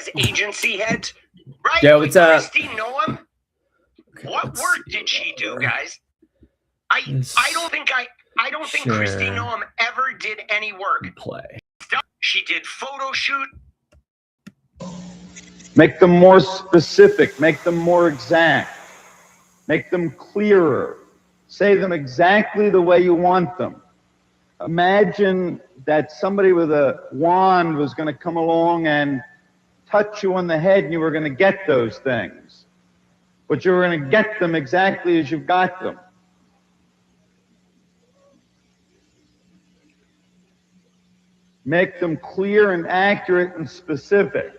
as agency heads, right? Yeah, what's up? Christy Noam? Okay, What work did she do, guys? I don't think Christy Noam ever did any work. Play. She did photo shoot. Make them more specific, make them more exact, make them clearer, say them exactly the way you want them. Imagine that somebody with a wand was going to come along and touch you on the head and you were going to get those things, but you were going to get them exactly as you've got them. Make them clear and accurate and specific.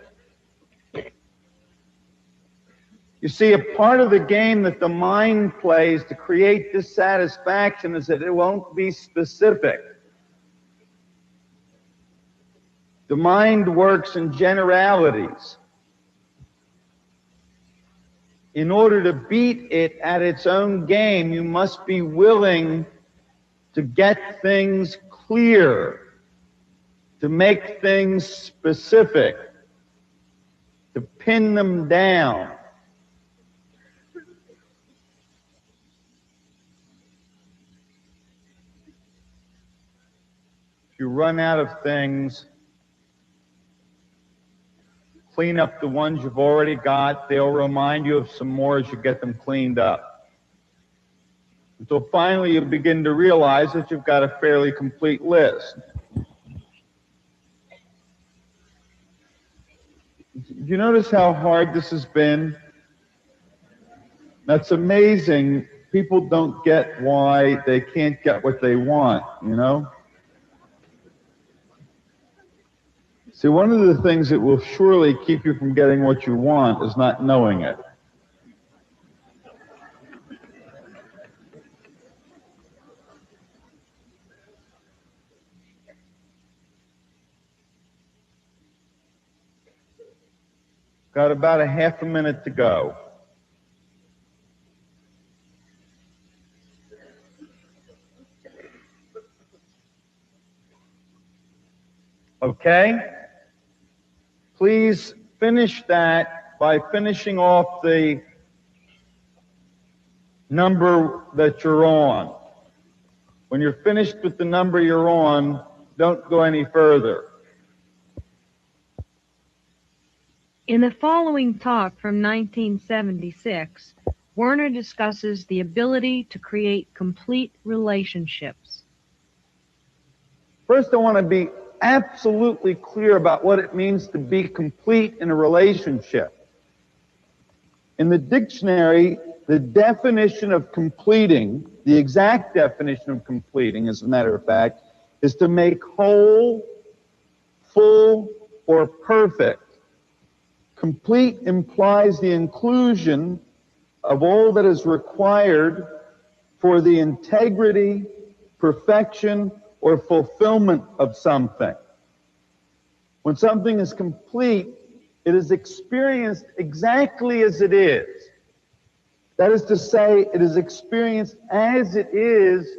You see, a part of the game that the mind plays to create dissatisfaction is that it won't be specific. The mind works in generalities. In order to beat it at its own game, you must be willing to get things clear, to make things specific, to pin them down. If you run out of things, clean up the ones you've already got. They'll remind you of some more as you get them cleaned up. Until finally you begin to realize that you've got a fairly complete list. Do you notice how hard this has been? That's amazing. People don't get why they can't get what they want, you know? See, one of the things that will surely keep you from getting what you want is not knowing it. Got about a half a minute to go. Okay? Please finish that by finishing off the number that you're on. When you're finished with the number you're on, don't go any further. In the following talk from 1976, Werner discusses the ability to create complete relationships. First, I want to be absolutely clear about what it means to be complete in a relationship. In the dictionary, the definition of completing, the exact definition of completing, as a matter of fact, is to make whole, full, or perfect. Complete implies the inclusion of all that is required for the integrity, perfection, or fulfillment of something. When something is complete, it is experienced exactly as it is. That is to say, it is experienced as it is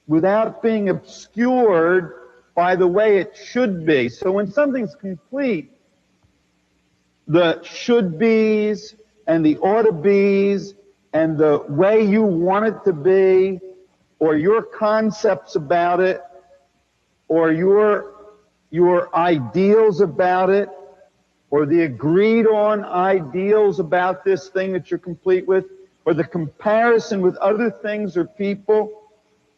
without being obscured by the way it should be. So when something's complete, the should-bes and the ought-to-bes and the way you want it to be, or your concepts about it, or your ideals about it, or the agreed-on ideals about this thing that you're complete with, or the comparison with other things or people,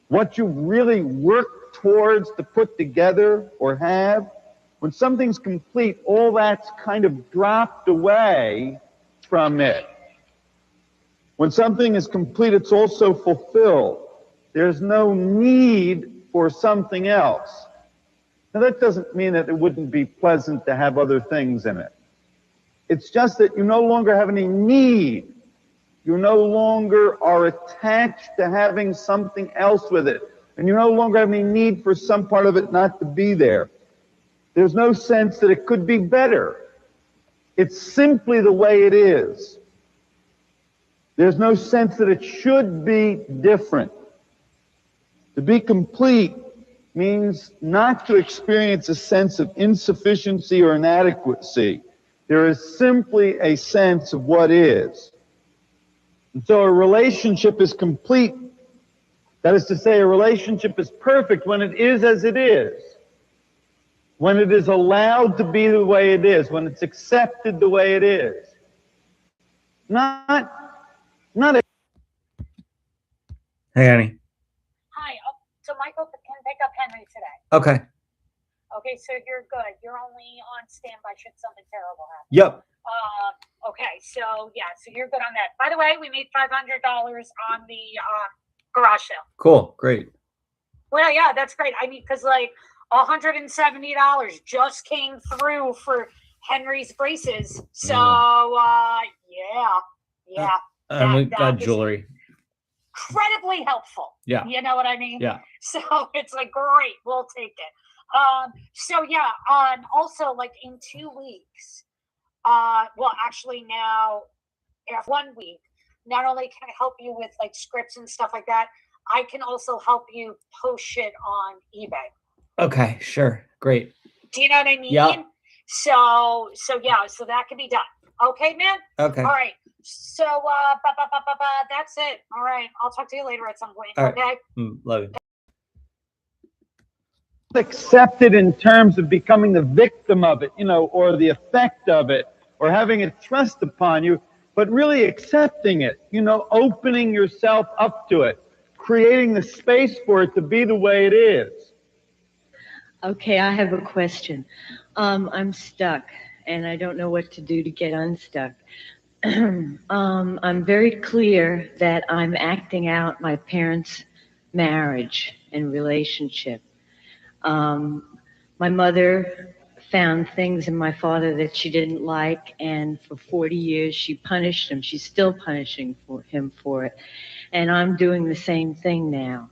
what you really work towards to put together or have. When something's complete, all that's kind of dropped away from it. When something is complete, it's also fulfilled. There's no need for something else. Now, that doesn't mean that it wouldn't be pleasant to have other things in it. It's just that you no longer have any need. You no longer are attached to having something else with it. And you no longer have any need for some part of it not to be there. There's no sense that it could be better. It's simply the way it is. There's no sense that it should be different. To be complete means not to experience a sense of insufficiency or inadequacy. There is simply a sense of what is. And so a relationship is complete. That is to say, a relationship is perfect when it is as it is. When it is allowed to be the way it is. When it's accepted the way it is. Not a... Hey, Annie. Hi. So Michael can pick up Henry today. Okay. Okay, so you're good. You're only on standby should something terrible happen. Yep. Okay, so yeah, so you're good on that. By the way, we made $500 on the garage sale. Cool. Great. Well, yeah, that's great. I mean, because like $170 just came through for Henry's braces. So yeah. And we that got was jewelry. incredibly helpful. Yeah. You know what I mean? Yeah. So it's like, great, we'll take it. So yeah, also like in 2 weeks, well, actually now, after 1 week, not only can I help you with like scripts and stuff like that, I can also help you post shit on eBay. Okay, sure. Great. Do you know what I mean? Yeah. So yeah, so that can be done. Okay, man? Okay. All right. So, that's it. All right. I'll talk to you later at some point. All right. Okay? Love you. Accepted in terms of becoming the victim of it, or the effect of it, or having it thrust upon you, but really accepting it, opening yourself up to it, creating the space for it to be the way it is. Okay, I have a question. I'm stuck, and I don't know what to do to get unstuck. I'm very clear that I'm acting out my parents' marriage and relationship. My mother found things in my father that she didn't like, and for 40 years she punished him. She's still punishing him for it. And I'm doing the same thing now.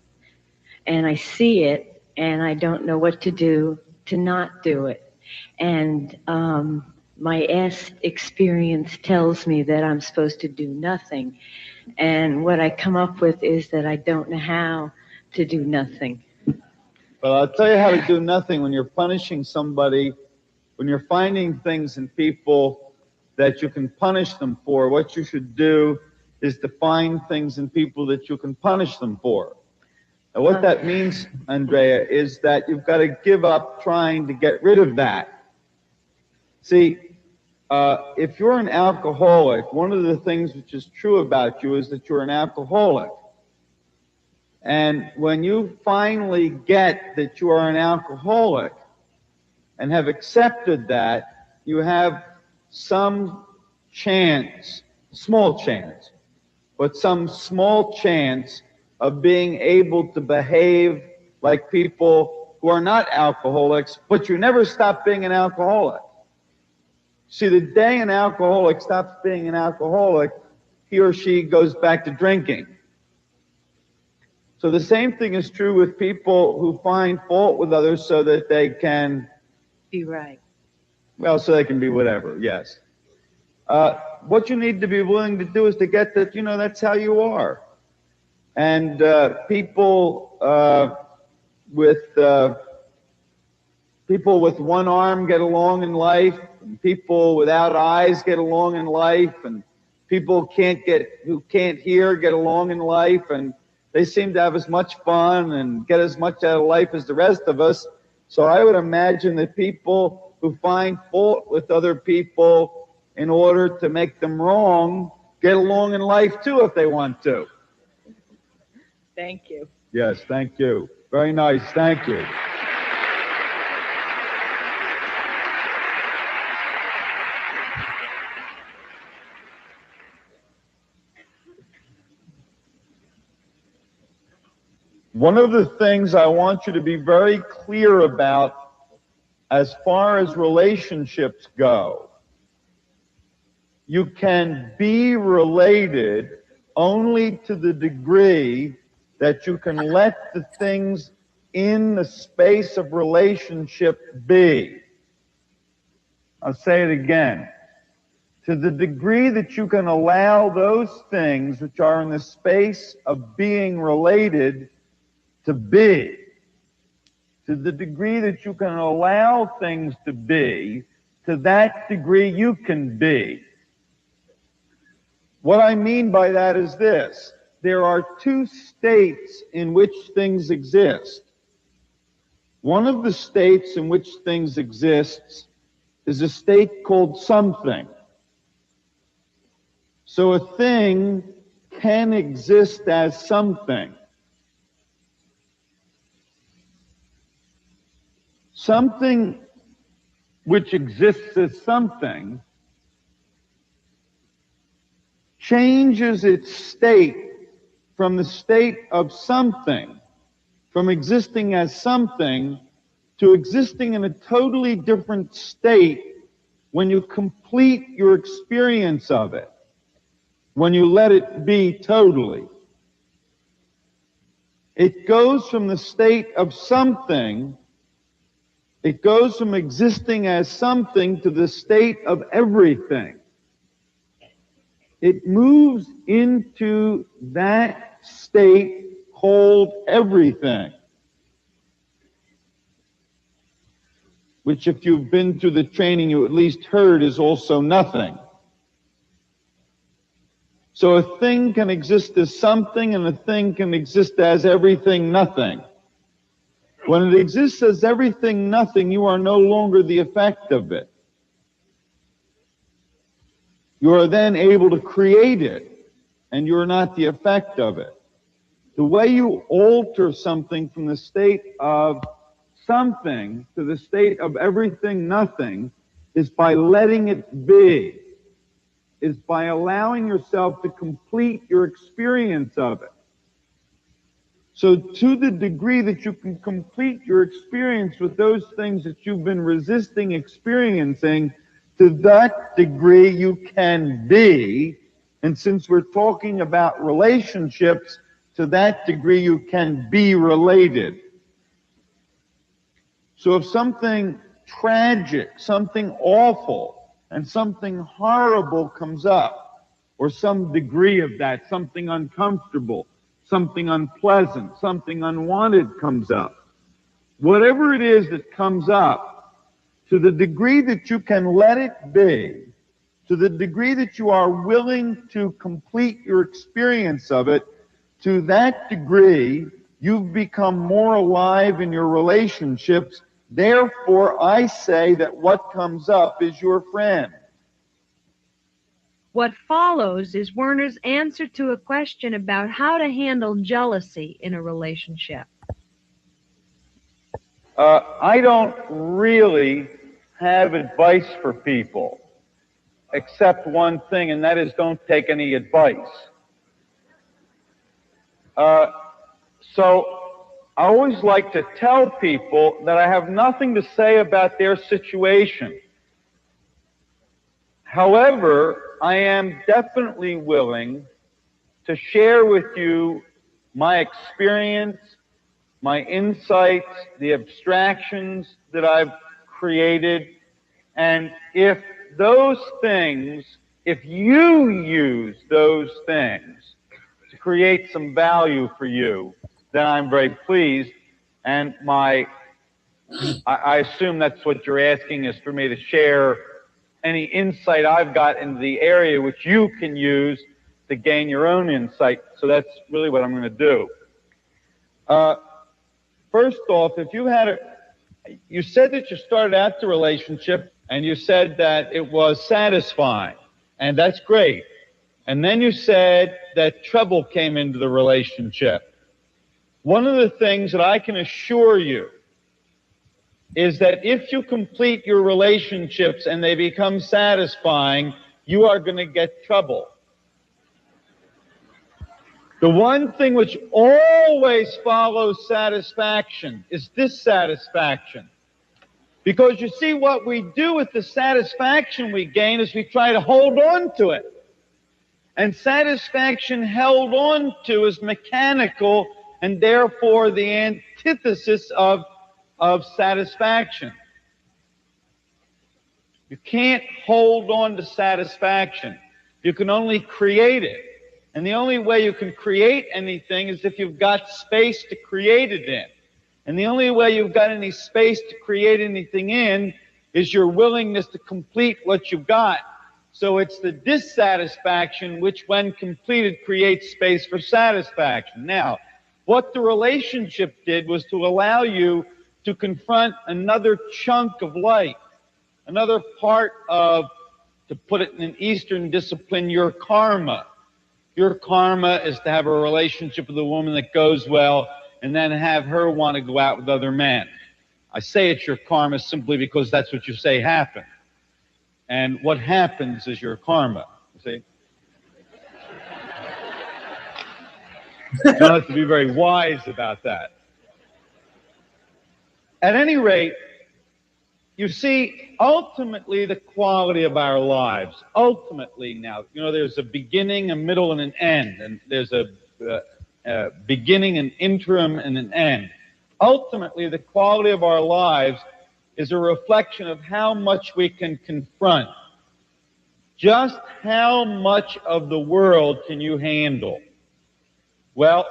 And I see it, and I don't know what to do to not do it. And my past experience tells me that I'm supposed to do nothing. And what I come up with is that I don't know how to do nothing. Well, I'll tell you how to do nothing when you're punishing somebody, when you're finding things in people that you can punish them for. What you should do is to find things in people that you can punish them for. Now, what that means, Andrea, is that you've got to give up trying to get rid of that. See, if you're an alcoholic, one of the things which is true about you is that you're an alcoholic. And when you finally get that you are an alcoholic and have accepted that, you have some chance, small chance, but some small chance of being able to behave like people who are not alcoholics, but you never stop being an alcoholic. See, the day an alcoholic stops being an alcoholic, he or she goes back to drinking. So the same thing is true with people who find fault with others so that they can... Be right. Well, so they can be whatever, yes. What you need to be willing to do is to get that, that's how you are. And people with one arm get along in life, and people without eyes get along in life, and people who can't hear get along in life, and they seem to have as much fun and get as much out of life as the rest of us. So I would imagine that people who find fault with other people in order to make them wrong get along in life too if they want to. Thank you. Yes, thank you. Very nice, thank you. One of the things I want you to be very clear about as far as relationships go, you can be related only to the degree that you can let the things in the space of relationship be. I'll say it again. To the degree that you can allow those things which are in the space of being related to be, to the degree that you can allow things to be, to that degree you can be. What I mean by that is this. There are two states in which things exist. One of the states in which things exist is a state called something. So a thing can exist as something. Something which exists as something changes its state from the state of something, from existing as something, to existing in a totally different state when you complete your experience of it, when you let it be totally. It goes from the state of something, it goes from existing as something to the state of everything. It moves into that state called everything, which if you've been through the training you at least heard is also nothing. So a thing can exist as something and a thing can exist as everything, nothing. When it exists as everything, nothing, you are no longer the effect of it. You are then able to create it, and you are not the effect of it. The way you alter something from the state of something to the state of everything, nothing, is by letting it be, is by allowing yourself to complete your experience of it. So to the degree that you can complete your experience with those things that you've been resisting experiencing, to that degree you can be. And since we're talking about relationships, to that degree you can be related. So if something tragic, something awful, and something horrible comes up, or some degree of that, something uncomfortable, something unpleasant, something unwanted comes up, whatever it is that comes up, to the degree that you can let it be, to the degree that you are willing to complete your experience of it, to that degree you've become more alive in your relationships. Therefore, I say that what comes up is your friend. What follows is Werner's answer to a question about how to handle jealousy in a relationship. I don't really have advice for people, except one thing, and that is don't take any advice. So I always like to tell people that I have nothing to say about their situation. However, I am definitely willing to share with you my experience, my insights, the abstractions that I've created, and if those things, if you use those things to create some value for you, then I'm very pleased. And I assume that's what you're asking, is for me to share any insight I've got into the area which you can use to gain your own insight. So that's really what I'm going to do. First off, if you had you said that you started out the relationship and you said that it was satisfying, and that's great. And then you said that trouble came into the relationship. One of the things that I can assure you is that if you complete your relationships and they become satisfying, you are going to get trouble. The one thing which always follows satisfaction is dissatisfaction. Because you see, what we do with the satisfaction we gain is we try to hold on to it. And satisfaction held on to is mechanical and therefore the antithesis of satisfaction. You can't hold on to satisfaction. You can only create it. And the only way you can create anything is if you've got space to create it in. And the only way you've got any space to create anything in is your willingness to complete what you've got. So it's the dissatisfaction which, when completed, creates space for satisfaction. Now, what the relationship did was to allow you to confront another chunk of life, another part of, to put it in an Eastern discipline, your karma. Your karma is to have a relationship with a woman that goes well and then have her want to go out with other men. I say it's your karma simply because that's what you say happened. And what happens is your karma, you see? You don't have to be very wise about that. At any rate, you see, ultimately the quality of our lives, ultimately now, you know, there's a beginning, a middle, and an end, and there's a beginning, an interim, and an end. Ultimately, the quality of our lives is a reflection of how much we can confront. Just how much of the world can you handle? Well,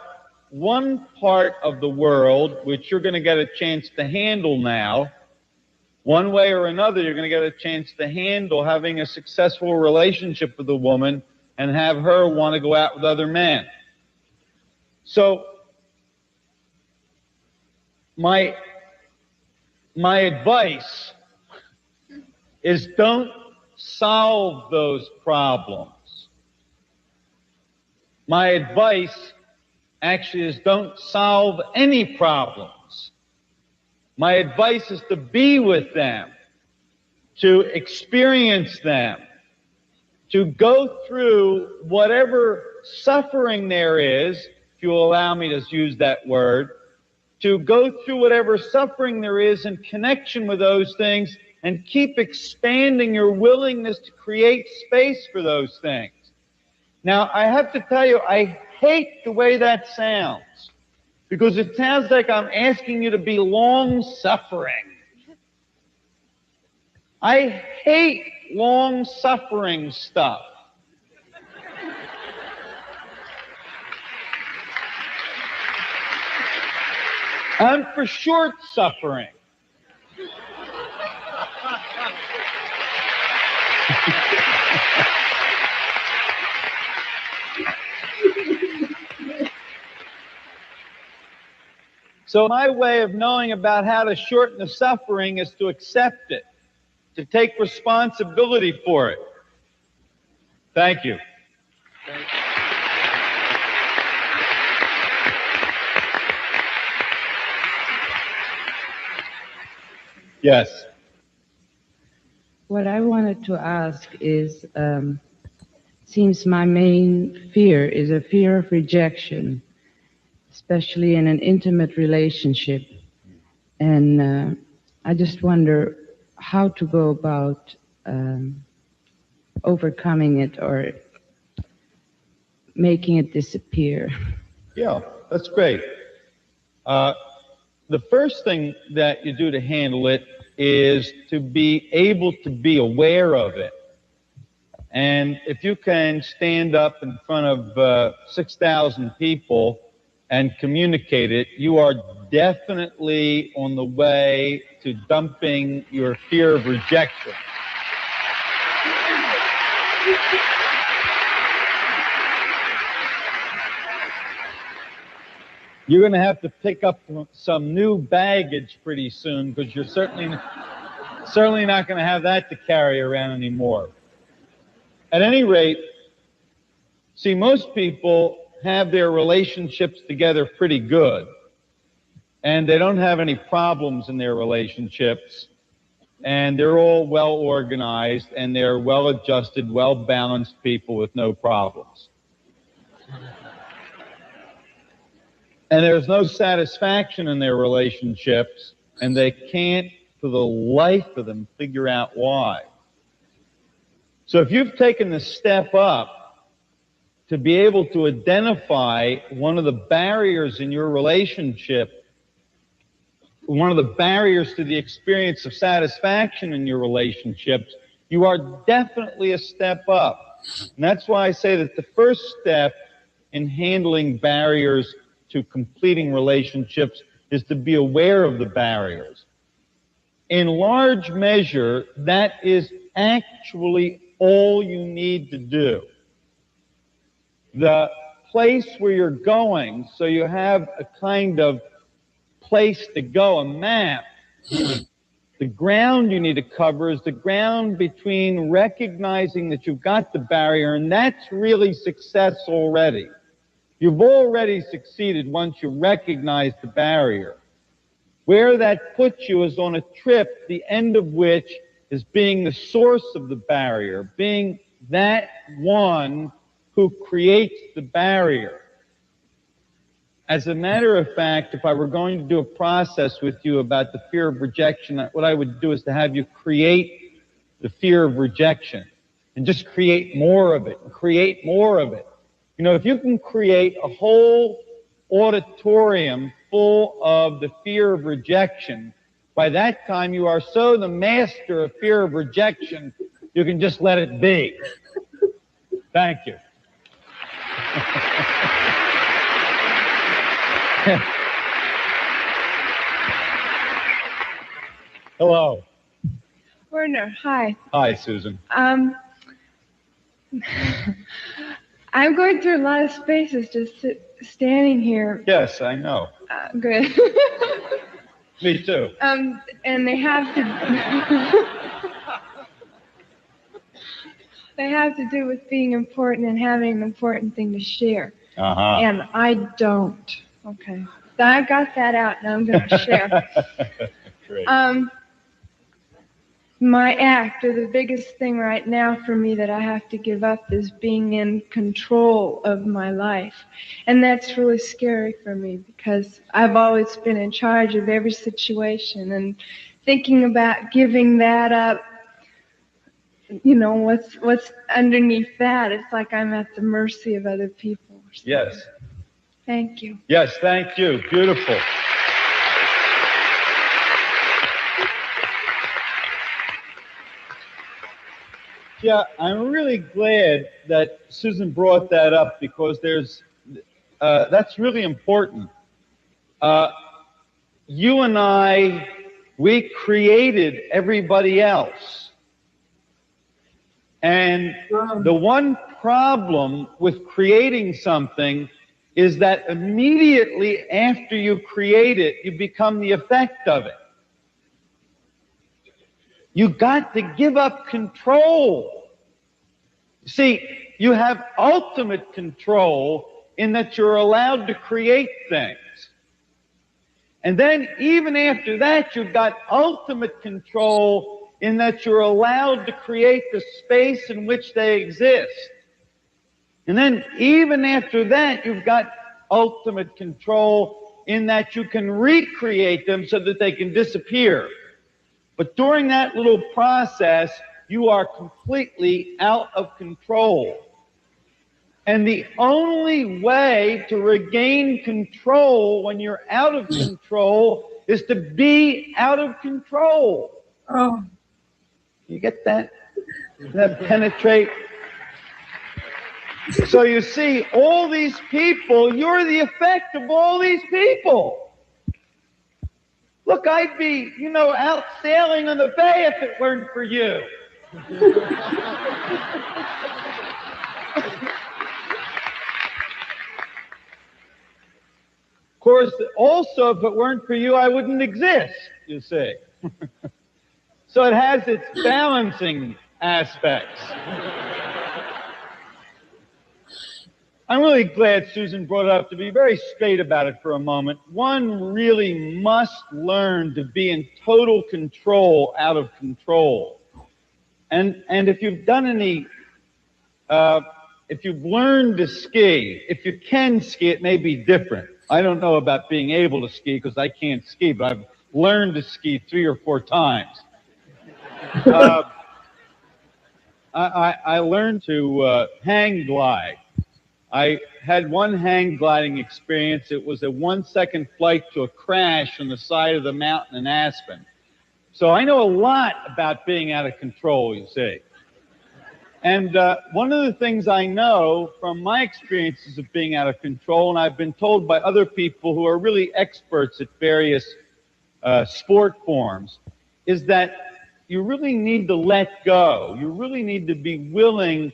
one part of the world, which you're going to get a chance to handle now, one way or another, you're going to get a chance to handle having a successful relationship with a woman and have her want to go out with other men. So, my advice is don't solve those problems. My advice actually is don't solve any problems. My advice is to be with them, to experience them, to go through whatever suffering there is, if you will allow me to use that word, to go through whatever suffering there is in connection with those things and keep expanding your willingness to create space for those things. Now, I have to tell you, I hate the way that sounds, because it sounds like I'm asking you to be long-suffering. I hate long-suffering stuff. I'm for short-suffering. So my way of knowing about how to shorten the suffering is to accept it, to take responsibility for it. Thank you. Yes. What I wanted to ask is, seems my main fear is a fear of rejection, especially in an intimate relationship. And I just wonder how to go about overcoming it or making it disappear. Yeah, that's great. The first thing that you do to handle it is to be able to be aware of it. And if you can stand up in front of 6,000 people and communicate it, you are definitely on the way to dumping your fear of rejection. You're going to have to pick up some new baggage pretty soon, because you're certainly not going to have that to carry around anymore. At any rate, see, most people have their relationships together pretty good, and they don't have any problems in their relationships, and they're all well organized, and they're well adjusted, well balanced people with no problems. And there's no satisfaction in their relationships, and they can't, for the life of them, figure out why. So if you've taken the step up to be able to identify one of the barriers in your relationship, one of the barriers to the experience of satisfaction in your relationships, you are definitely a step up. And that's why I say that the first step in handling barriers to completing relationships is to be aware of the barriers. in large measure, that is actually all you need to do. The place where you're going, so you have a kind of place to go, a map. The ground you need to cover is the ground between recognizing that you've got the barrier, and that's really success already. You've already succeeded once you recognize the barrier. Where that puts you is on a trip, the end of which is being the source of the barrier, being that one who creates the barrier. As a matter of fact, if I were going to do a process with you about the fear of rejection, what I would do is to have you create the fear of rejection and just create more of it, create more of it. You know, if you can create a whole auditorium full of the fear of rejection, by that time you are so the master of fear of rejection, you can just let it be. Thank you. Hello. Werner, hi. Hi, Susan. I'm going through a lot of spaces just standing here. Yes, I know. Good. Me too. And they have to they have to do with being important and having an important thing to share. And I don't. Okay. I got that out. Now I'm going to share. Great. My act, or the biggest thing right now for me that I have to give up, is being in control of my life. And that's really scary for me because I've always been in charge of every situation, and thinking about giving that up, you know, what's underneath that, it's like I'm at the mercy of other people. Yes. Thank you. Yes, thank you. Beautiful. Yeah, I'm really glad that Susan brought that up because that's really important. You and I, we created everybody else. And the one problem with creating something is that immediately after you create it, you become the effect of it. You got to give up control. See, you have ultimate control in that you're allowed to create things. And then even after that, you've got ultimate control in that you're allowed to create the space in which they exist. And then even after that, you've got ultimate control in that you can recreate them so that they can disappear. But during that little process, you are completely out of control. And the only way to regain control when you're out of control is to be out of control. Oh. You get that? That penetrate? So you see, all these people, you're the effect of all these people. Look, I'd be, you know, out sailing on the bay if it weren't for you. Of course, also, if it weren't for you, I wouldn't exist, you see. So it has its balancing aspects. I'm really glad Susan brought it up. To be very straight about it for a moment, one really must learn to be in total control out of control. And if you've done any, if you've learned to ski, if you can ski, it may be different. I don't know about being able to ski because I can't ski, but I've learned to ski 3 or 4 times. I learned to hang glide. I had one hang gliding experience. It was a 1-second flight to a crash on the side of the mountain in Aspen. So I know a lot about being out of control, you see. And one of the things I know from my experiences of being out of control, and I've been told by other people who are really experts at various sport forms, is that you really need to let go. You really need to be willing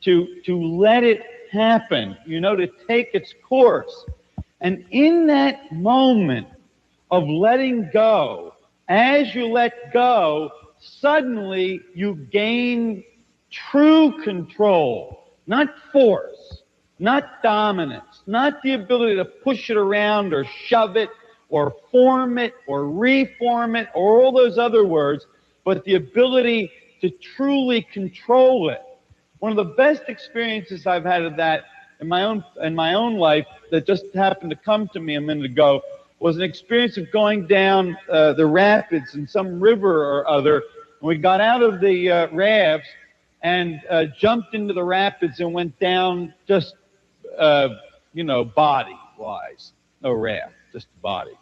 to let it happen, you know, to take its course. And in that moment of letting go, as you let go, suddenly you gain true control, not force, not dominance, not the ability to push it around or shove it or form it or reform it or all those other words, but the ability to truly control it. One of the best experiences I've had of that in my own life that just happened to come to me a minute ago was an experience of going down the rapids in some river or other. And we got out of the rafts and jumped into the rapids and went down just, you know, body-wise. No raft, just body.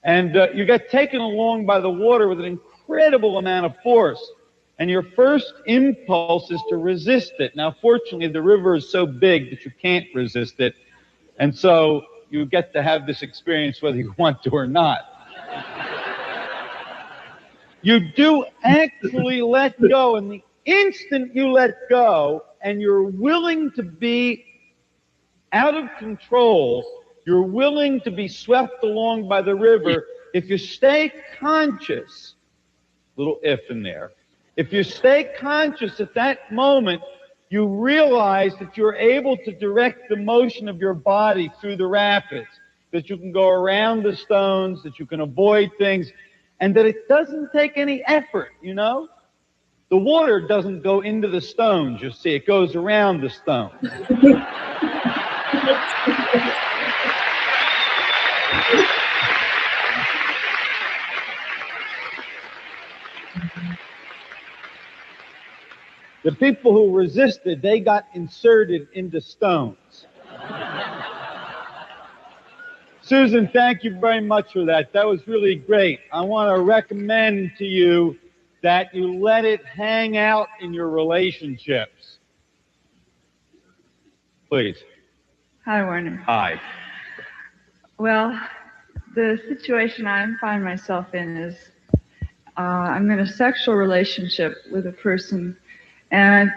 And you get taken along by the water with an incredible amount of force. And your first impulse is to resist it. Now, fortunately, the river is so big that you can't resist it. And so you get to have this experience whether you want to or not. You do actually let go. And the instant you let go and you're willing to be out of control, you're willing to be swept along by the river, if you stay conscious, little if in there, if you stay conscious at that moment, you realize that you're able to direct the motion of your body through the rapids, that you can go around the stones, that you can avoid things, and that it doesn't take any effort, you know? The water doesn't go into the stones, you see, it goes around the stones. The people who resisted, they got inserted into stones. Susan, thank you very much for that. That was really great. I want to recommend to you that you let it hang out in your relationships. Please. Hi, Werner. Hi. Well, the situation I find myself in is I'm in a sexual relationship with a person, and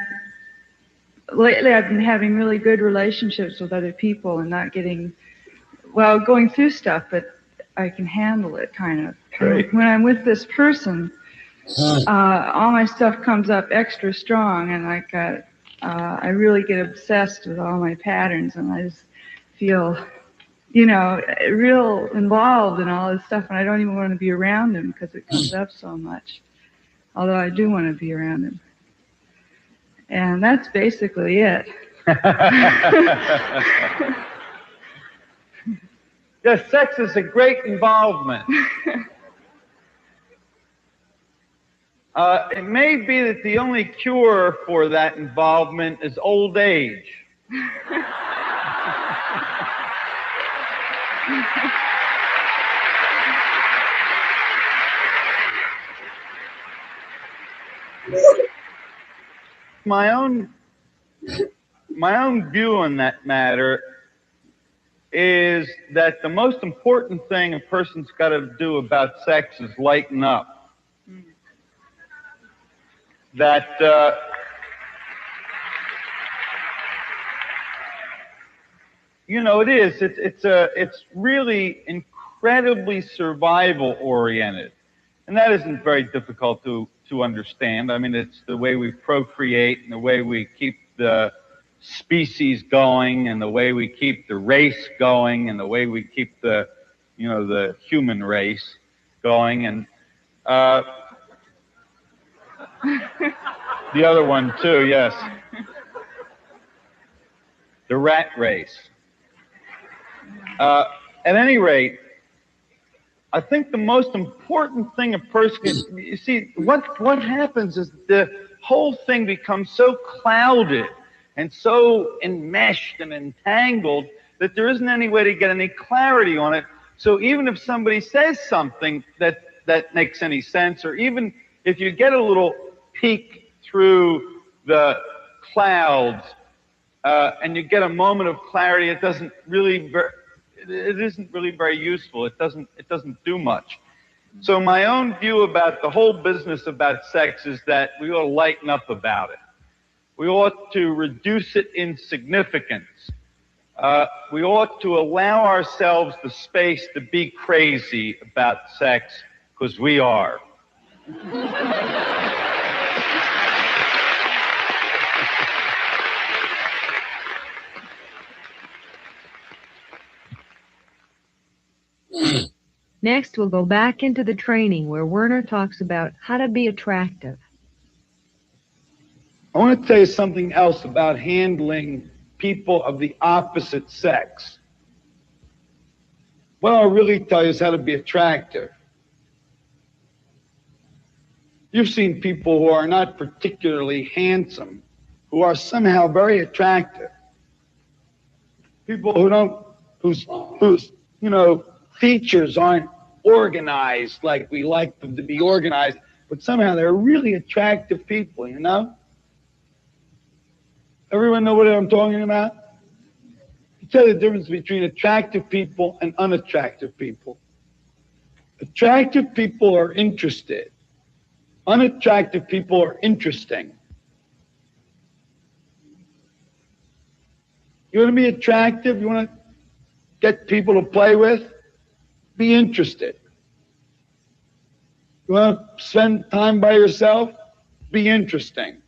lately I've been having really good relationships with other people and not getting, well, going through stuff, but I can handle it kind of. Great. When I'm with this person, all my stuff comes up extra strong, and like I really get obsessed with all my patterns, and I just feel, you know, real involved in all this stuff, and I don't even want to be around him because it comes up so much, although I do want to be around him. And that's basically it. Yes, sex is a great involvement. It may be that the only cure for that involvement is old age. My own view on that matter is that the most important thing a person's got to do about sex is lighten up. That you know, it is. It's really incredibly survival oriented, and that isn't very difficult to understand. I mean, it's the way we procreate and the way we keep the species going and the way we keep the race going and the way we keep the, you know, the human race going. And the other one too, yes. The rat race. At any rate, I think the most important thing a person can, you see, what happens is the whole thing becomes so clouded and so enmeshed and entangled that there isn't any way to get any clarity on it. So even if somebody says something that makes any sense, or even if you get a little peek through the clouds and you get a moment of clarity, it isn't really very useful. It doesn't do much. So my own view about the whole business about sex is that we ought to lighten up about it. We ought to reduce it in significance. We ought to allow ourselves the space to be crazy about sex, because we are. Next, we'll go back into the training where Werner talks about how to be attractive. I want to tell you something else about handling people of the opposite sex. What I'll really tell you is how to be attractive. You've seen people who are not particularly handsome, who are somehow very attractive. People whose features aren't organized like we like them to be organized, but somehow they're really attractive people, you know? Everyone know what I'm talking about? You tell the difference between attractive people and unattractive people. Attractive people are interested. Unattractive people are interesting. You want to be attractive? You want to get people to play with? Be interested. You want to spend time by yourself? Be interesting.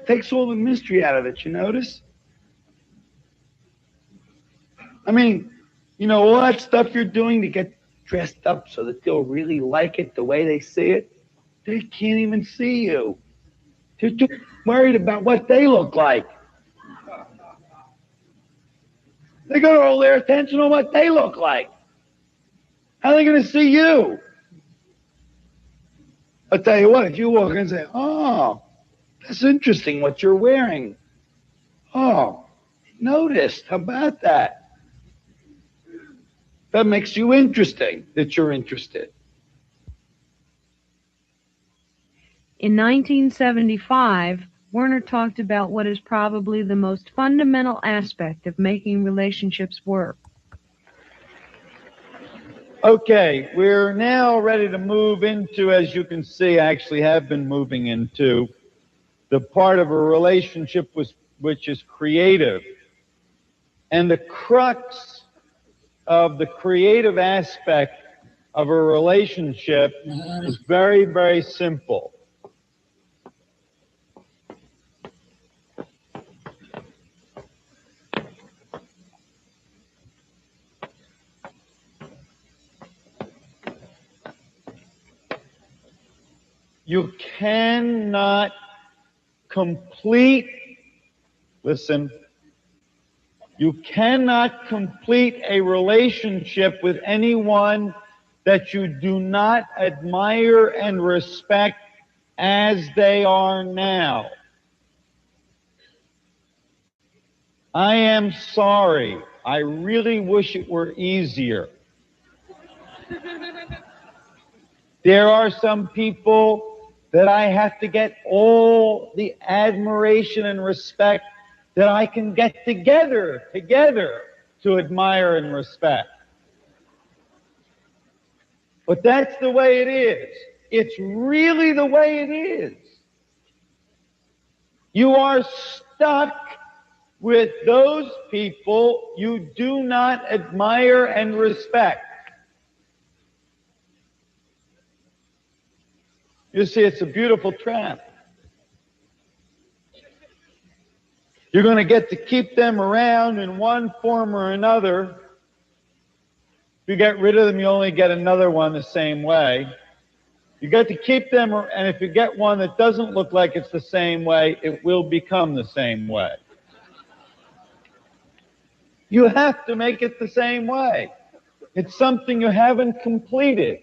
Takes all the mystery out of it, you notice? I mean, all that stuff you're doing to get dressed up so that they'll really like it the way they see it, they can't even see you. They're too worried about what they look like. They got all their attention on what they look like. How are they going to see you? I'll tell you what, if you walk in and say, oh, that's interesting what you're wearing. Oh, noticed. How about that? That makes you interesting, that you're interested. In 1975, Werner talked about what is probably the most fundamental aspect of making relationships work. Okay, we're now ready to move into, as you can see, I actually have been moving into the part of a relationship which is creative. And the crux of the creative aspect of a relationship is very, very simple. You cannot complete a relationship with anyone that you do not admire and respect as they are now. I am sorry. I really wish it were easier. There are some people that I have to get all the admiration and respect that I can get together to admire and respect. But that's the way it is. It's really the way it is. You are stuck with those people you do not admire and respect. You see, it's a beautiful trap. You're going to get to keep them around in one form or another. If you get rid of them, you only get another one the same way. You get to keep them, and if you get one that doesn't look like it's the same way, it will become the same way. You have to make it the same way. It's something you haven't completed.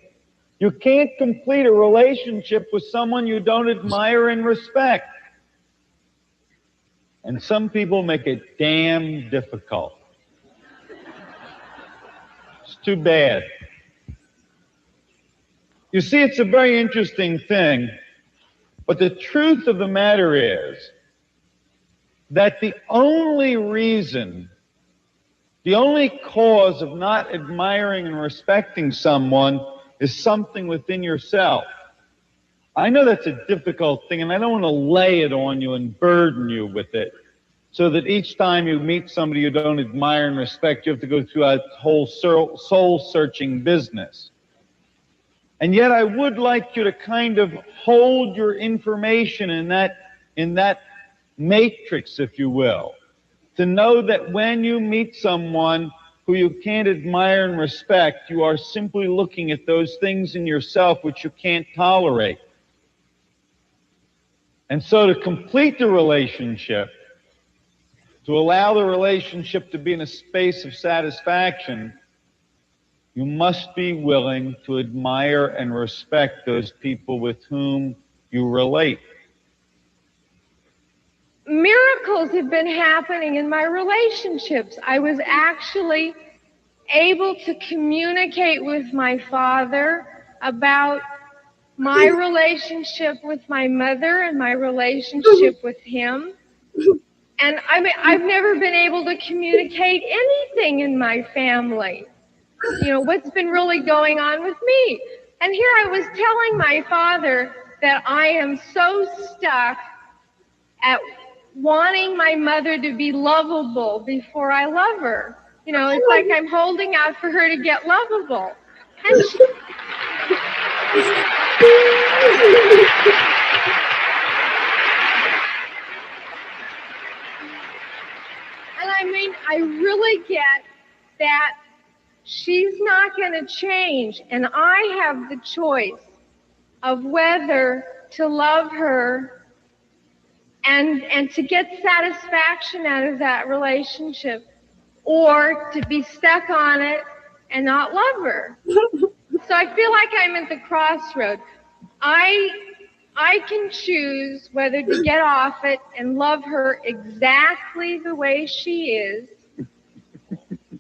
You can't complete a relationship with someone you don't admire and respect. And some people make it damn difficult. It's too bad. You see, it's a very interesting thing, but the truth of the matter is that the only reason, the only cause of not admiring and respecting someone is something within yourself. I know that's a difficult thing, and I don't want to lay it on you and burden you with it, so that each time you meet somebody you don't admire and respect, you have to go through a whole soul-searching business. And yet I would like you to kind of hold your information in that matrix, if you will, to know that when you meet someone who you can't admire and respect, you are simply looking at those things in yourself which you can't tolerate. And so to complete the relationship, to allow the relationship to be in a space of satisfaction, you must be willing to admire and respect those people with whom you relate. Miracles have been happening in my relationships. I was actually able to communicate with my father about my relationship with my mother and my relationship with him. And I've never been able to communicate anything in my family. You know, what's been really going on with me. And here I was telling my father that I am so stuck at wanting my mother to be lovable before I love her. You know, it's like I'm holding out for her to get lovable. And she... And I mean, I really get that she's not going to change, and I have the choice of whether to love her and to get satisfaction out of that relationship, or to be stuck on it and not love her. So I feel like I'm at the crossroad. I can choose whether to get off it and love her exactly the way she is,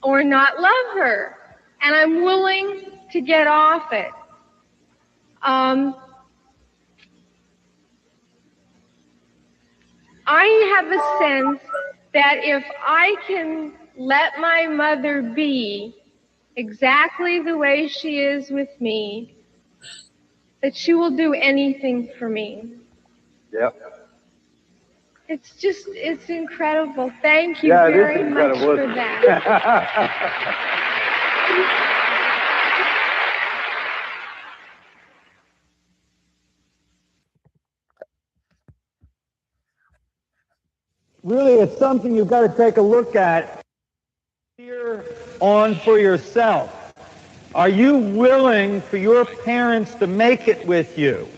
or not love her. And I'm willing to get off it. I have a sense that if I can let my mother be exactly the way she is with me, that she will do anything for me. Yep. It's incredible. Thank you very much for that. Really, it's something you've got to take a look at here on for yourself. Are you willing for your parents to make it with you?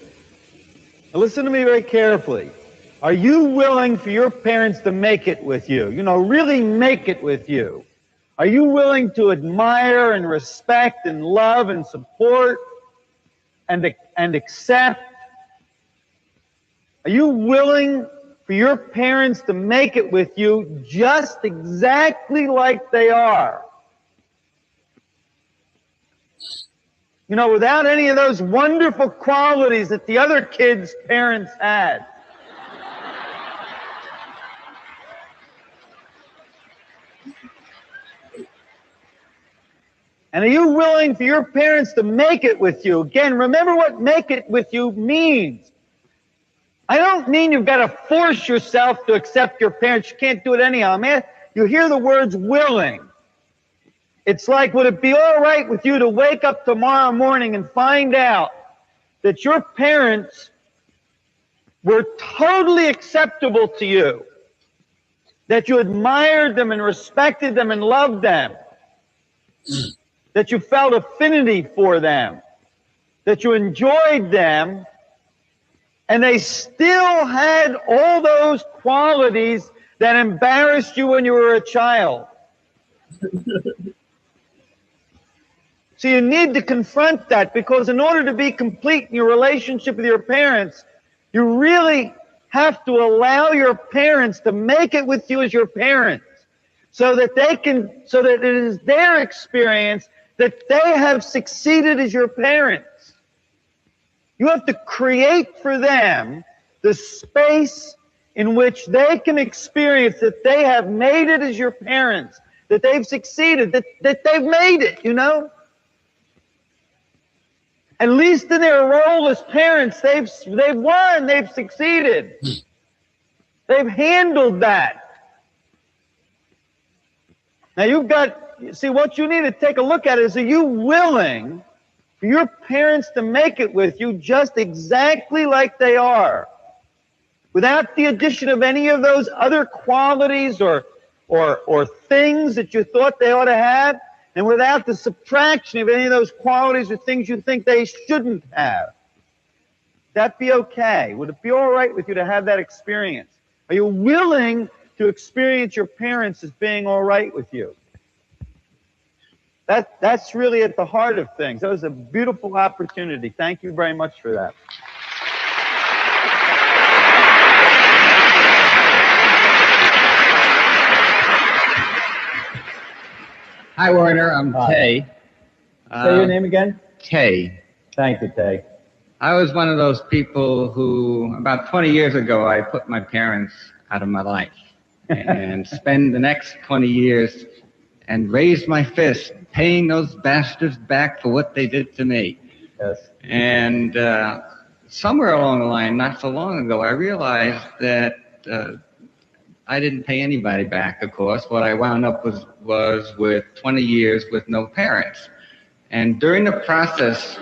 Now listen to me very carefully. Are you willing for your parents to make it with you? You know, really make it with you. Are you willing to admire and respect and love and support and accept? Are you willing for your parents to make it with you just exactly like they are? You know, without any of those wonderful qualities that the other kids' parents had. And are you willing for your parents to make it with you? Again, remember what make it with you means. I don't mean you've got to force yourself to accept your parents. You can't do it anyhow. Man, you hear the words willing. It's like, would it be all right with you to wake up tomorrow morning and find out that your parents were totally acceptable to you, that you admired them and respected them and loved them, that you felt affinity for them, that you enjoyed them, and they still had all those qualities that embarrassed you when you were a child? So you need to confront that, because in order to be complete in your relationship with your parents, you really have to allow your parents to make it with you as your parents, so that it is their experience that they have succeeded as your parents. You have to create for them the space in which they can experience that they have made it as your parents, that they've succeeded, that they've made it, you know? At least in their role as parents, they've won, they've succeeded. They've handled that. Now you've got, see, what you need to take a look at is, are you willing for your parents to make it with you just exactly like they are, without the addition of any of those other qualities or things that you thought they ought to have, and without the subtraction of any of those qualities or things you think they shouldn't have? That be okay? Would it be all right with you to have that experience? Are you willing to experience your parents as being all right with you? That's really at the heart of things. That was a beautiful opportunity. Thank you very much for that. Hi, Werner. I'm Tay. Say your name again? Tay. Thank you, Tay. I was one of those people who, about 20 years ago, I put my parents out of my life and spend the next 20 years and raised my fist, paying those bastards back for what they did to me. Yes. And somewhere along the line, not so long ago, I realized that I didn't pay anybody back, of course. What I wound up was with 20 years with no parents. And during the process...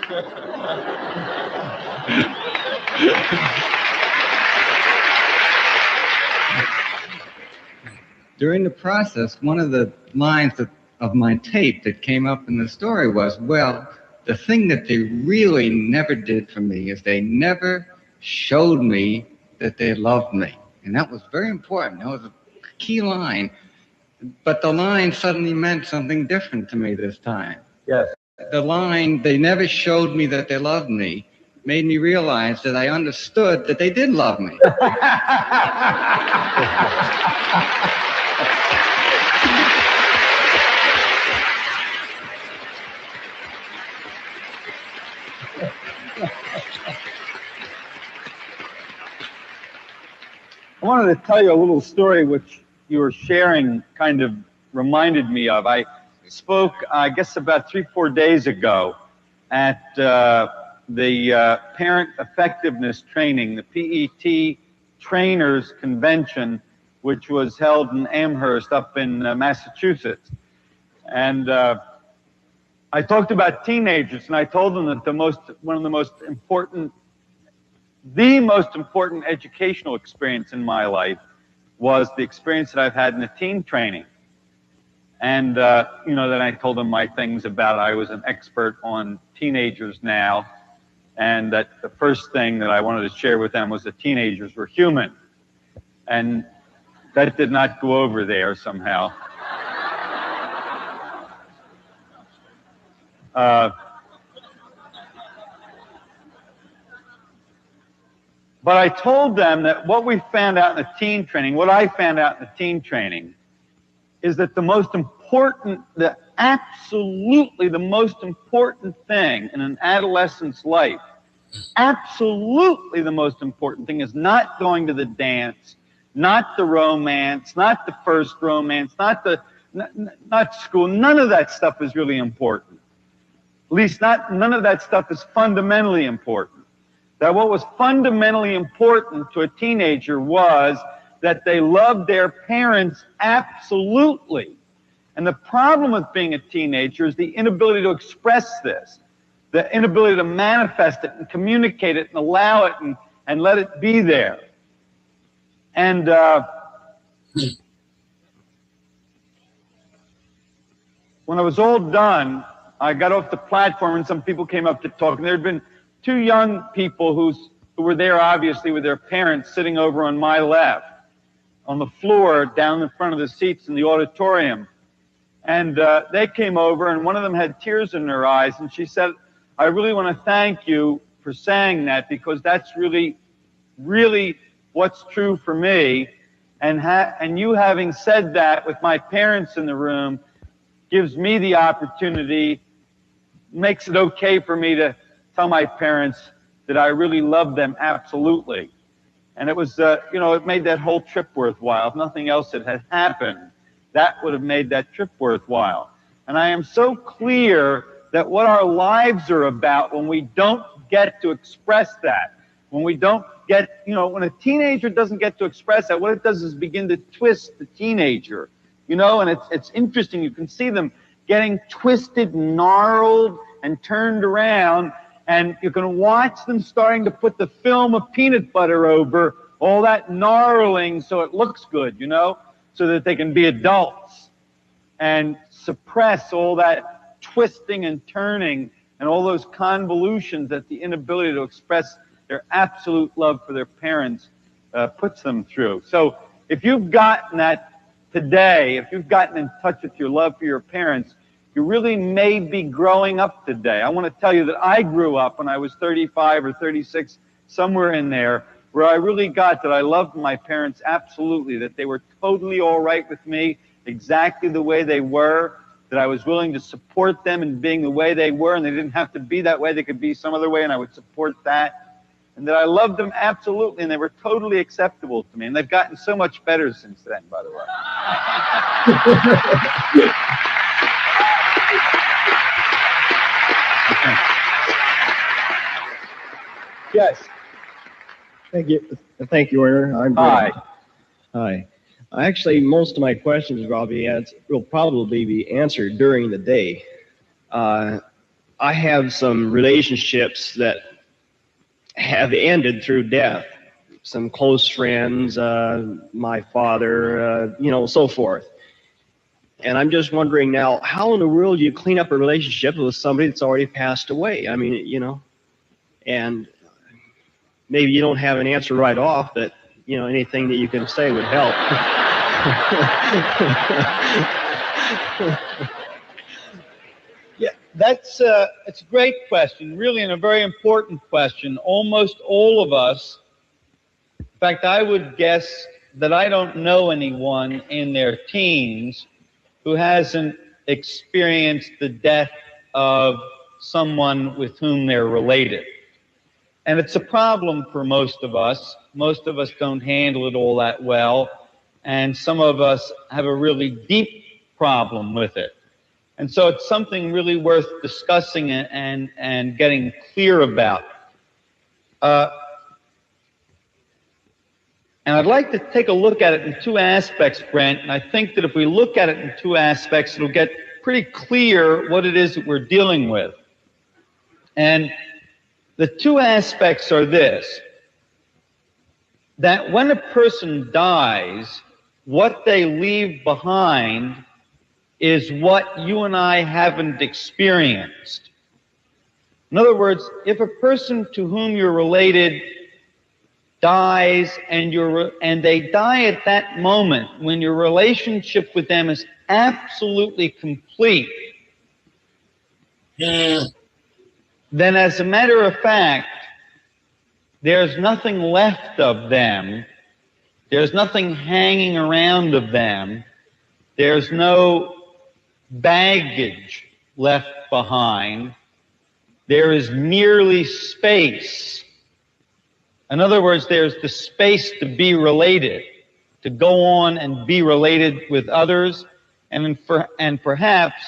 During the process, one of the lines of my tape that came up in the story was, well, the thing that they really never did for me is they never showed me that they loved me. And that was very important. That was a key line. But the line suddenly meant something different to me this time. Yes. The line, they never showed me that they loved me, made me realize that I understood that they did love me. I wanted to tell you a little story which you were sharing kind of reminded me of. I spoke, I guess, about 3-4 days ago at the Parent Effectiveness Training, the PET Trainers Convention, which was held in Amherst up in Massachusetts. And I talked about teenagers, and I told them that the most important educational experience in my life was the experience that I've had in the teen training. And, you know, then I told them my things about I was an expert on teenagers now, and that the first thing that I wanted to share with them was that teenagers were human. And that did not go over there somehow. But I told them that what we found out in the teen training, what I found out in the teen training, is that the most important, absolutely the most important thing in an adolescent's life, absolutely the most important thing, is not going to the dance, not the romance, not the first romance, not school. None of that stuff is really important. At least none of that stuff is fundamentally important. That what was fundamentally important to a teenager was that they loved their parents absolutely. And the problem with being a teenager is the inability to express this, the inability to manifest it and communicate it and allow it and let it be there. And when it was all done, I got off the platform and some people came up to talk, and there had been 2 young people who were there, obviously, with their parents sitting over on my left, on the floor, down in front of the seats in the auditorium. And they came over, and one of them had tears in her eyes, and she said, I really want to thank you for saying that, because that's really, really what's true for me. And you having said that with my parents in the room gives me the opportunity, makes it okay for me to tell my parents that I really love them absolutely. And it was, you know, it made that whole trip worthwhile. If nothing else had happened, that would have made that trip worthwhile. And I am so clear that what our lives are about when we don't get to express that, when we don't get, you know, when a teenager doesn't get to express that, what it does is begin to twist the teenager, you know, and it's interesting. You can see them getting twisted, gnarled, and turned around, and you can watch them starting to put the film of peanut butter over all that gnarling so it looks good, you know, so that they can be adults and suppress all that twisting and turning and all those convolutions that the inability to express their absolute love for their parents puts them through. So if you've gotten that today, if you've gotten in touch with your love for your parents, you really may be growing up today. I want to tell you that I grew up when I was 35 or 36, somewhere in there, where I really got that I loved my parents absolutely, that they were totally all right with me, exactly the way they were, that I was willing to support them in being the way they were, and they didn't have to be that way. They could be some other way, and I would support that. And that I loved them absolutely, and they were totally acceptable to me. And they've gotten so much better since then, by the way. Yes. Thank you, Werner. I'm Hi. Hi. Actually, most of my questions will probably be answered during the day. I have some relationships that have ended through death. Some close friends, my father, you know, so forth. And I'm just wondering now, how in the world do you clean up a relationship with somebody that's already passed away? I mean, you know, and maybe you don't have an answer right off, but, you know, anything that you can say would help. Yeah, it's a great question, really, and a very important question. Almost all of us, in fact, I would guess that I don't know anyone in their teens who hasn't experienced the death of someone with whom they're related. And it's a problem for most of us. Most of us don't handle it all that well, and some of us have a really deep problem with it. And so it's something really worth discussing and getting clear about. And I'd like to take a look at it in two aspects, Brent, and I think that if we look at it in two aspects, it'll get pretty clear what it is that we're dealing with. And the two aspects are this, that when a person dies, what they leave behind is what you and I haven't experienced. In other words, if a person to whom you're related dies and they die at that moment when your relationship with them is absolutely complete, then as a matter of fact, there's nothing left of them. There's nothing hanging around of them. There's no baggage left behind. There is merely space. In other words, there's the space to be related, to go on and be related with others, and perhaps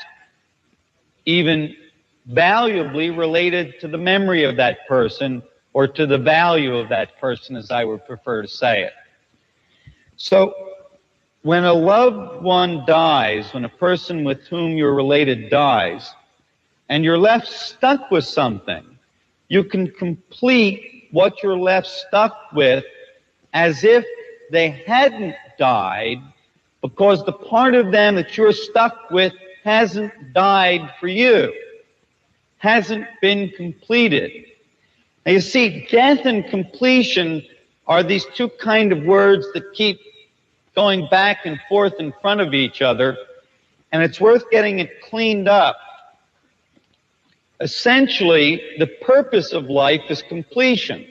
even valuably related to the memory of that person or to the value of that person, as I would prefer to say it. So when a loved one dies, when a person with whom you're related dies, and you're left stuck with something, you can complete what you're left stuck with as if they hadn't died, because the part of them that you're stuck with hasn't died for you, hasn't been completed. Now you see, death and completion are these two kind of words that keep going back and forth in front of each other, and it's worth getting it cleaned up. Essentially, the purpose of life is completion.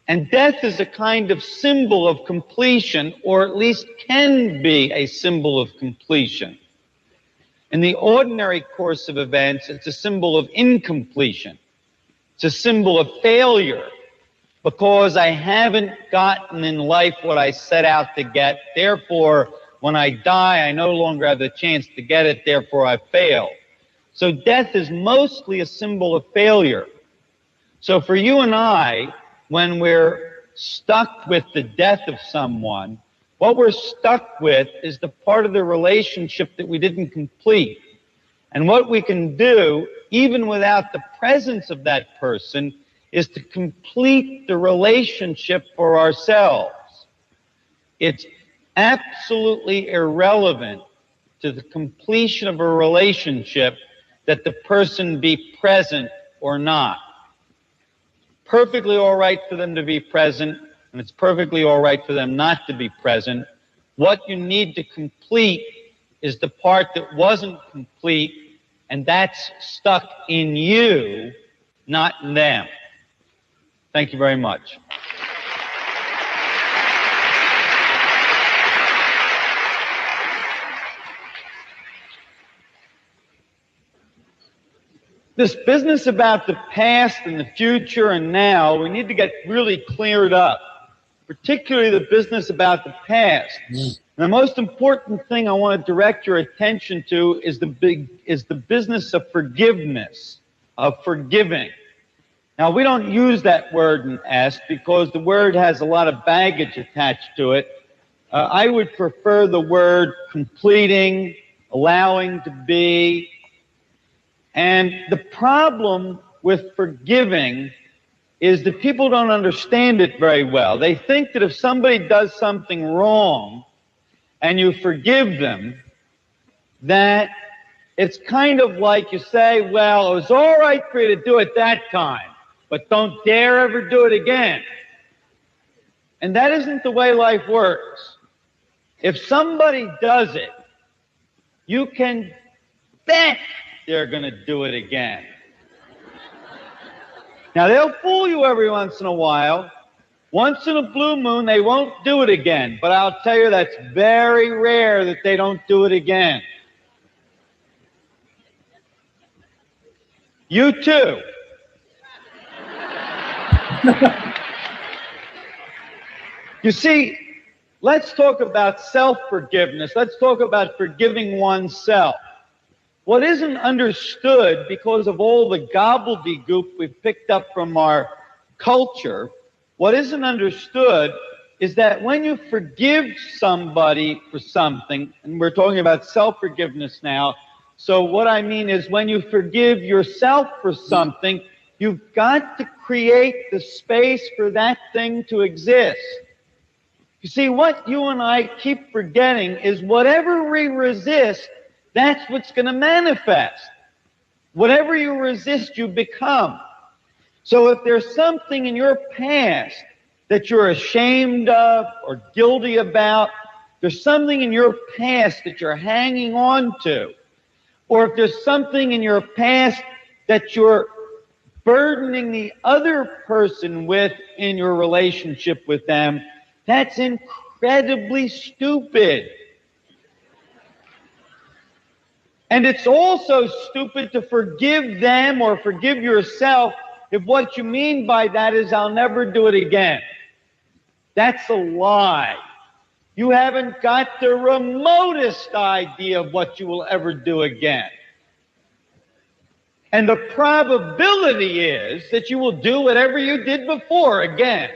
And death is a kind of symbol of completion, or at least can be a symbol of completion. In the ordinary course of events, it's a symbol of incompletion. It's a symbol of failure. because I haven't gotten in life what I set out to get. Therefore, when I die, I no longer have the chance to get it. Therefore, I fail. So death is mostly a symbol of failure. So for you and I, when we're stuck with the death of someone, what we're stuck with is the part of the relationship that we didn't complete. And what we can do, even without the presence of that person, is to complete the relationship for ourselves. It's absolutely irrelevant to the completion of a relationship that the person be present or not. Perfectly all right for them to be present, and it's perfectly all right for them not to be present. What you need to complete is the part that wasn't complete, and that's stuck in you, not in them. Thank you very much. This business about the past and the future and now, we need to get really cleared up, particularly the business about the past. And the most important thing I want to direct your attention to is the business of forgiveness, of forgiving. Now, we don't use that word in S because the word has a lot of baggage attached to it. I would prefer the word completing, allowing to be. And the problem with forgiving is that people don't understand it very well. They think that if somebody does something wrong and you forgive them, that it's kind of like you say, well, it was all right for you to do it that time, but don't dare ever do it again. And that isn't the way life works. If somebody does it, you can bet they're going to do it again. Now, they'll fool you every once in a while. Once in a blue moon, they won't do it again. But I'll tell you, that's very rare that they don't do it again. You too. You see, let's talk about self-forgiveness. Let's talk about forgiving oneself. What isn't understood because of all the gobbledygook we've picked up from our culture, what isn't understood is that when you forgive somebody for something, and we're talking about self-forgiveness now, so what I mean is when you forgive yourself for something, you've got to create the space for that thing to exist. You see, what you and I keep forgetting is whatever we resist, that's what's going to manifest. Whatever you resist, you become. So if there's something in your past that you're ashamed of or guilty about, there's something in your past that you're hanging on to, or if there's something in your past that you're burdening the other person with in your relationship with them, that's incredibly stupid. And it's also stupid to forgive them or forgive yourself if what you mean by that is, I'll never do it again. That's a lie. You haven't got the remotest idea of what you will ever do again. And the probability is that you will do whatever you did before again.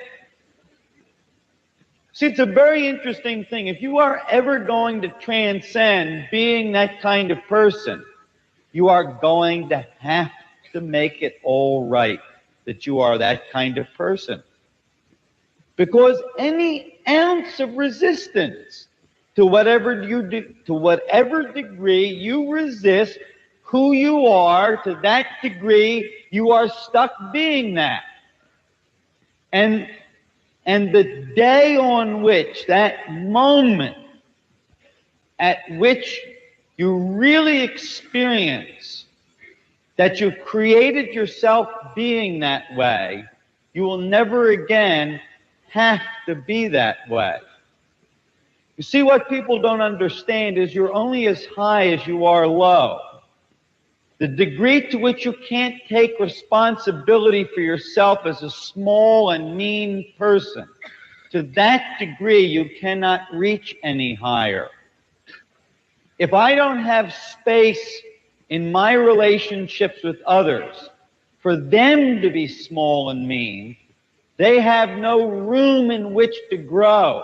See, it's a very interesting thing. If you are ever going to transcend being that kind of person, you are going to have to make it all right that you are that kind of person. Because any ounce of resistance to whatever you do, to whatever degree you resist who you are, to that degree you are stuck being that. And the day on which, that moment at which you really experience that you've created yourself being that way, you will never again have to be that way. You see, what people don't understand is you're only as high as you are low. The degree to which you can't take responsibility for yourself as a small and mean person, to that degree you cannot reach any higher. If I don't have space in my relationships with others for them to be small and mean, they have no room in which to grow.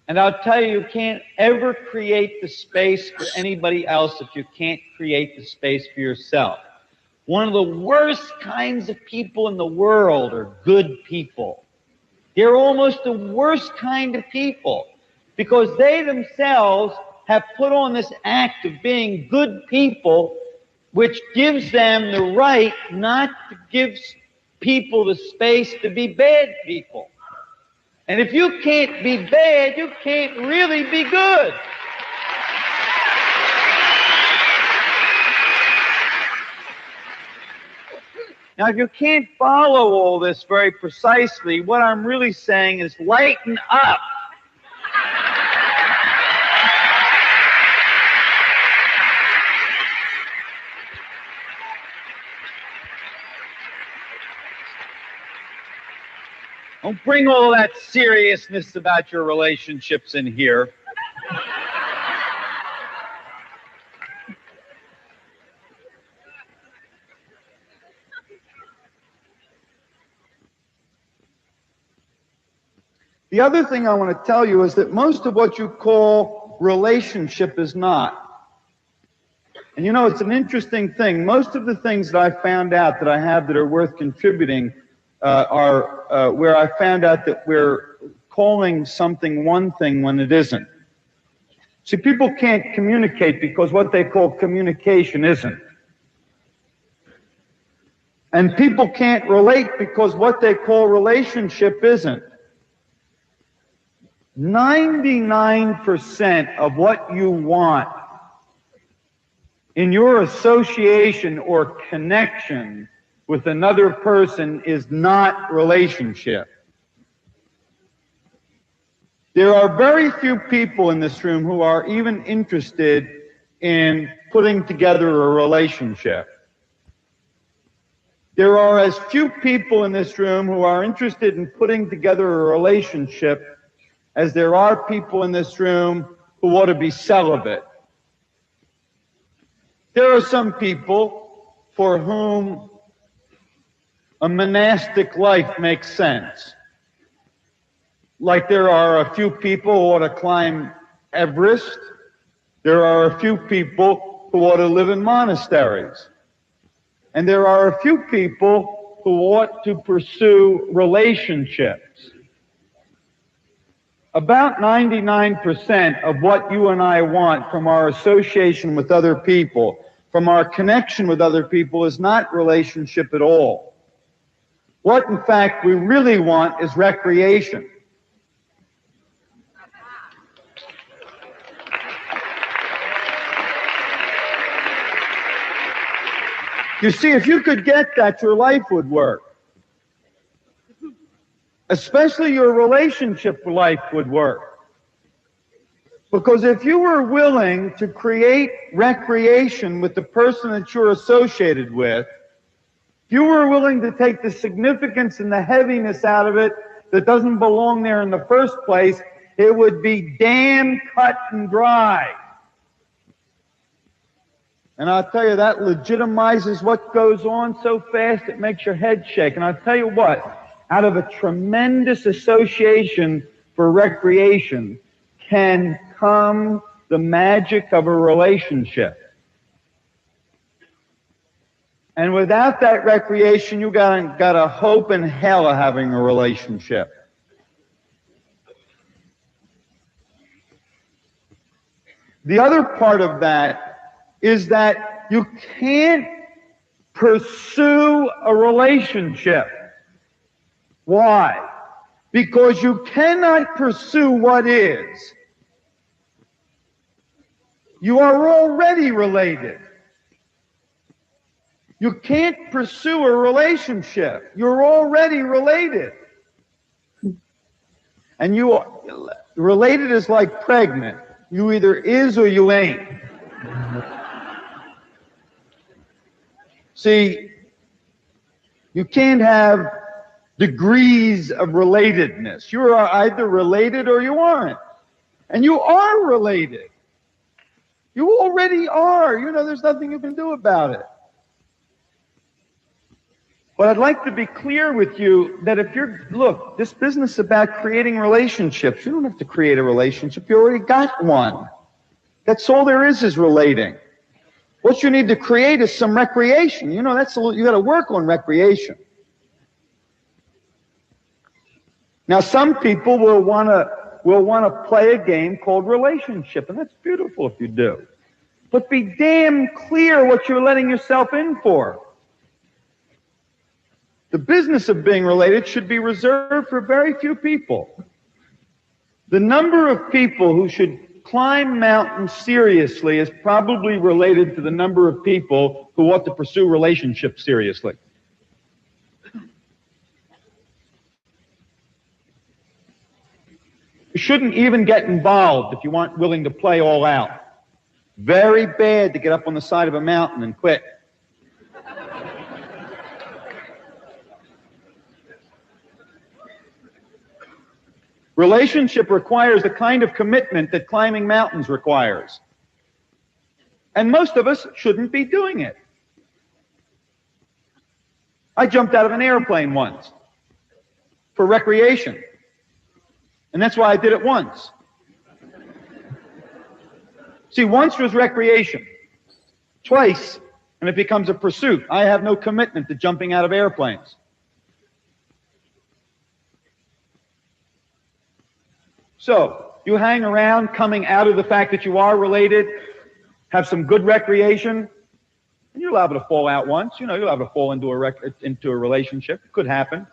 And I'll tell you, you can't ever create the space for anybody else if you can't create the space for yourself. One of the worst kinds of people in the world are good people. They're almost the worst kind of people because they themselves have put on this act of being good people, which gives them the right not to give people the space to be bad people. And if you can't be bad, you can't really be good. Now, if you can't follow all this very precisely, what I'm really saying is lighten up. Don't bring all that seriousness about your relationships in here. The other thing I want to tell you is that most of what you call relationship is not. And you know, it's an interesting thing. Most of the things that I found out that I have that are worth contributing are where I found out that we're calling something one thing when it isn't. See, people can't communicate because what they call communication isn't. And people can't relate because what they call relationship isn't. 99% of what you want in your association or connection with another person is not relationship. There are very few people in this room who are even interested in putting together a relationship. There are as few people in this room who are interested in putting together a relationship as there are people in this room who ought to be celibate. There are some people for whom a monastic life makes sense. Like there are a few people who ought to climb Everest. There are a few people who ought to live in monasteries. And there are a few people who ought to pursue relationships. About 99% of what you and I want from our association with other people, from our connection with other people, is not relationship at all. What, in fact, we really want is recreation. You see, if you could get that, your life would work. Especially your relationship life would work. Because if you were willing to create recreation with the person that you're associated with, if you were willing to take the significance and the heaviness out of it that doesn't belong there in the first place, it would be damn cut and dry. And I'll tell you, that legitimizes what goes on so fast it makes your head shake. And I'll tell you what, out of a tremendous association for recreation can come the magic of a relationship. And without that recreation, you got a hope in hell of having a relationship. The other part of that is that you can't pursue a relationship. Why? Because you cannot pursue what is. You are already related. You can't pursue a relationship. You're already related. And you are, related is like pregnant. You either is or you ain't. See, you can't have degrees of relatedness. You are either related or you aren't. And you are related. You already are. You know, there's nothing you can do about it. But I'd like to be clear with you that if you're, look, this business is about creating relationships. You don't have to create a relationship. You already got one. That's all there is relating. What you need to create is some recreation. You know, you got to work on recreation. Now, some people will want to play a game called relationship, and that's beautiful if you do. But be damn clear what you're letting yourself in for. The business of being related should be reserved for very few people. The number of people who should climb mountains seriously is probably related to the number of people who ought to pursue relationships seriously. You shouldn't even get involved if you aren't willing to play all out. Very bad to get up on the side of a mountain and quit. Relationship requires the kind of commitment that climbing mountains requires. And most of us shouldn't be doing it. I jumped out of an airplane once for recreation. And that's why I did it once. See, once was recreation. Twice, and it becomes a pursuit. I have no commitment to jumping out of airplanes. So, you hang around coming out of the fact that you are related, have some good recreation, and you're liable to fall out once. You know, you're liable to fall into a relationship. It could happen.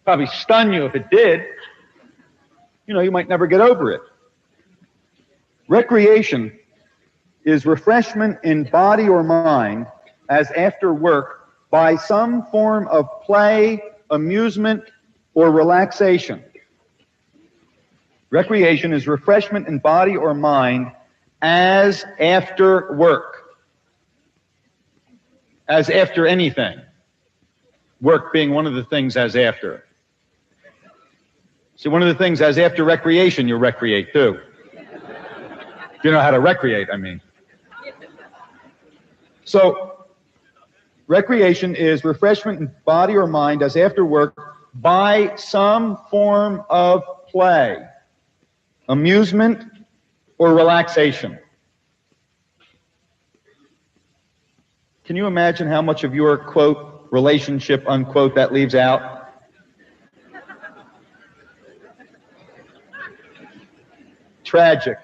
Probably stun you if it did. You know, you might never get over it. Recreation is refreshment in body or mind as after work by some form of play, amusement, or relaxation. Recreation is refreshment in body or mind as after work. As after anything. Work being one of the things as after. See, one of the things as after recreation, you recreate too. If you know how to recreate, I mean. So, recreation is refreshment in body or mind as after work by some form of play, amusement, or relaxation. Can you imagine how much of your, quote, relationship, unquote, that leaves out? Tragic.